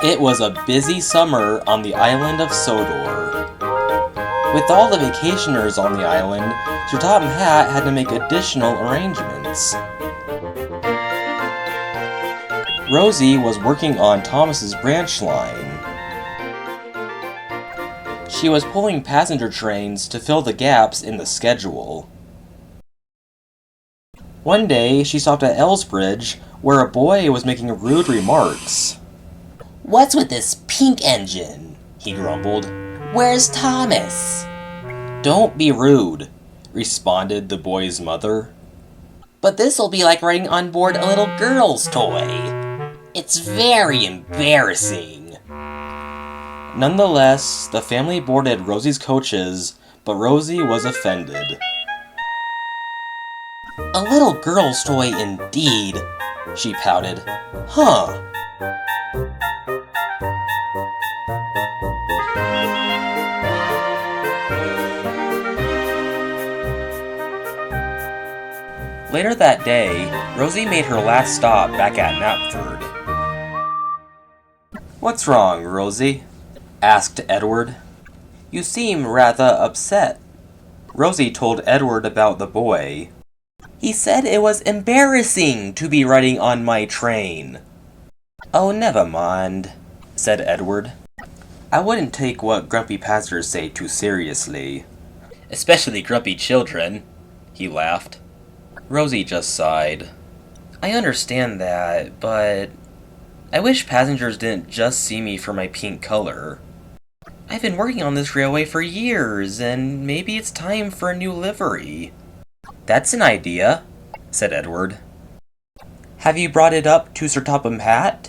It was a busy summer on the island of Sodor. With all the vacationers on the island, Sir Topham Hatt had to make additional arrangements. Rosie was working on Thomas's branch line. She was pulling passenger trains to fill the gaps in the schedule. One day, she stopped at Elsbridge, where a boy was making rude remarks. "What's with this pink engine?" he grumbled. "Where's Thomas?" "Don't be rude," responded the boy's mother. "But this'll be like riding on board a little girl's toy. It's very embarrassing." Nonetheless, the family boarded Rosie's coaches, but Rosie was offended. "A little girl's toy indeed," she pouted. "Huh." Later that day, Rosie made her last stop back at Knapford. "What's wrong, Rosie?" asked Edward. "You seem rather upset." Rosie told Edward about the boy. "He said it was embarrassing to be riding on my train." "Oh, never mind," said Edward. "I wouldn't take what grumpy passengers say too seriously." "Especially grumpy children," he laughed. Rosie just sighed. "I understand that, but I wish passengers didn't just see me for my pink color. I've been working on this railway for years, and maybe it's time for a new livery." "That's an idea," said Edward. "Have you brought it up to Sir Topham Hatt?"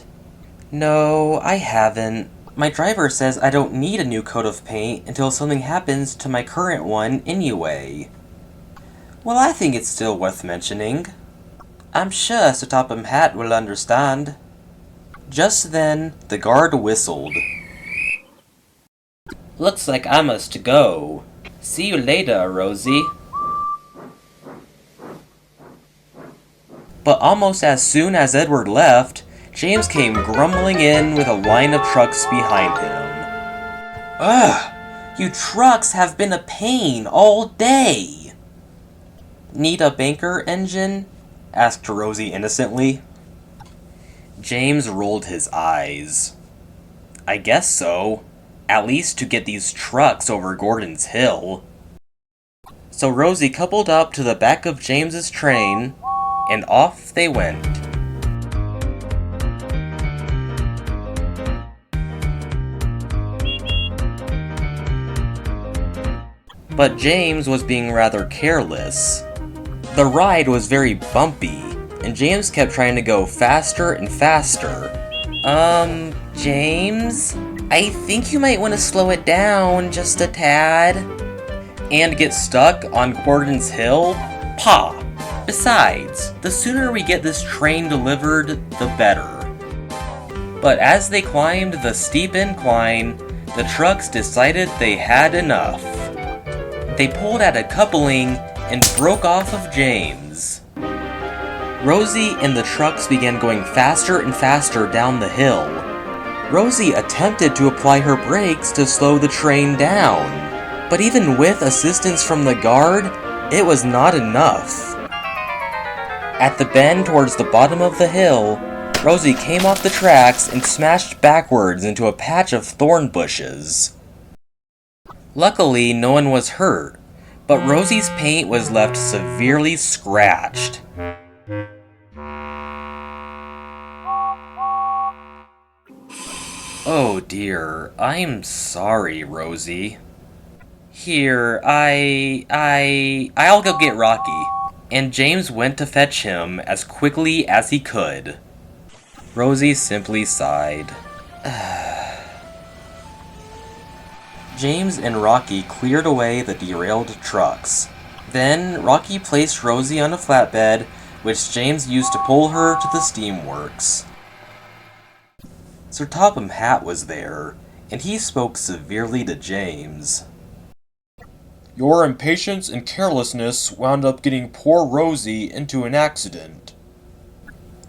"No, I haven't. My driver says I don't need a new coat of paint until something happens to my current one anyway." "Well, I think it's still worth mentioning. I'm sure Sir Topham Hatt will understand." Just then, the guard whistled. "Looks like I must go. See you later, Rosie." But almost as soon as Edward left, James came grumbling in with a line of trucks behind him. "Ugh! You trucks have been a pain all day." "Need a banker engine?" asked Rosie innocently. James rolled his eyes. "I guess so. At least to get these trucks over Gordon's Hill." So Rosie coupled up to the back of James's train, and off they went. But James was being rather careless. The ride was very bumpy, and James kept trying to go faster and faster. James? I think you might want to slow it down just a tad." And get stuck on Gordon's Hill? Pah! Besides, the sooner we get this train delivered, the better. But as they climbed the steep incline, the trucks decided they had enough. They pulled at a coupling and broke off of James. Rosie and the trucks began going faster and faster down the hill. Rosie attempted to apply her brakes to slow the train down, but even with assistance from the guard, it was not enough. At the bend towards the bottom of the hill, Rosie came off the tracks and smashed backwards into a patch of thorn bushes. Luckily, no one was hurt, but Rosie's paint was left severely scratched. "Oh dear, I'm sorry, Rosie. Here, I'll go get Rocky." And James went to fetch him as quickly as he could. Rosie simply sighed. James and Rocky cleared away the derailed trucks. Then, Rocky placed Rosie on a flatbed, which James used to pull her to the steamworks. Sir Topham Hatt was there, and he spoke severely to James. "Your impatience and carelessness wound up getting poor Rosie into an accident."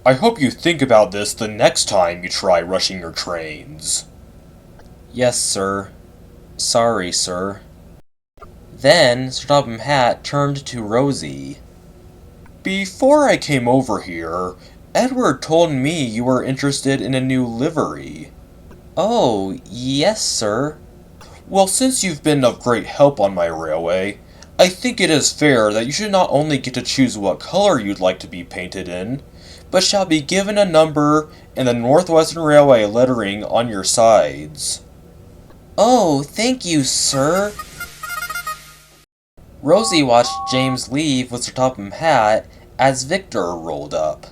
I hope you think about this the next time you try rushing your trains. Yes, sir. Sorry, sir. Then Sir Topham Hatt turned to Rosie. Before I came over here, Edward told me you were interested in a new livery. Oh, yes, sir. Well, since you've been of great help on my railway, I think it is fair that you should not only get to choose what color you'd like to be painted in, but shall be given a number and the Northwestern Railway lettering on your sides. Oh, thank you, sir. Rosie watched James leave with Sir Topham Hatt as Victor rolled up.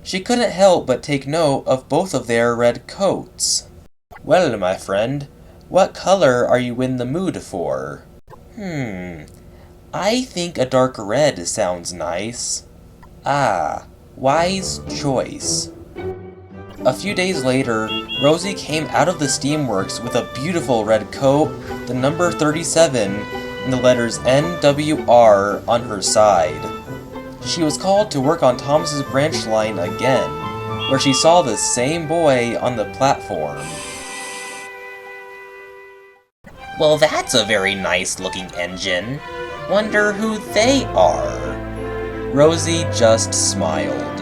She couldn't help but take note of both of their red coats. Well, my friend, what color are you in the mood for? I think a dark red sounds nice. Ah, wise choice. A few days later, Rosie came out of the steamworks with a beautiful red coat, the number 37, and the letters NWR on her side. She was called to work on Thomas's branch line again, where she saw the same boy on the platform. Well, that's a very nice-looking engine. Wonder who they are. Rosie just smiled.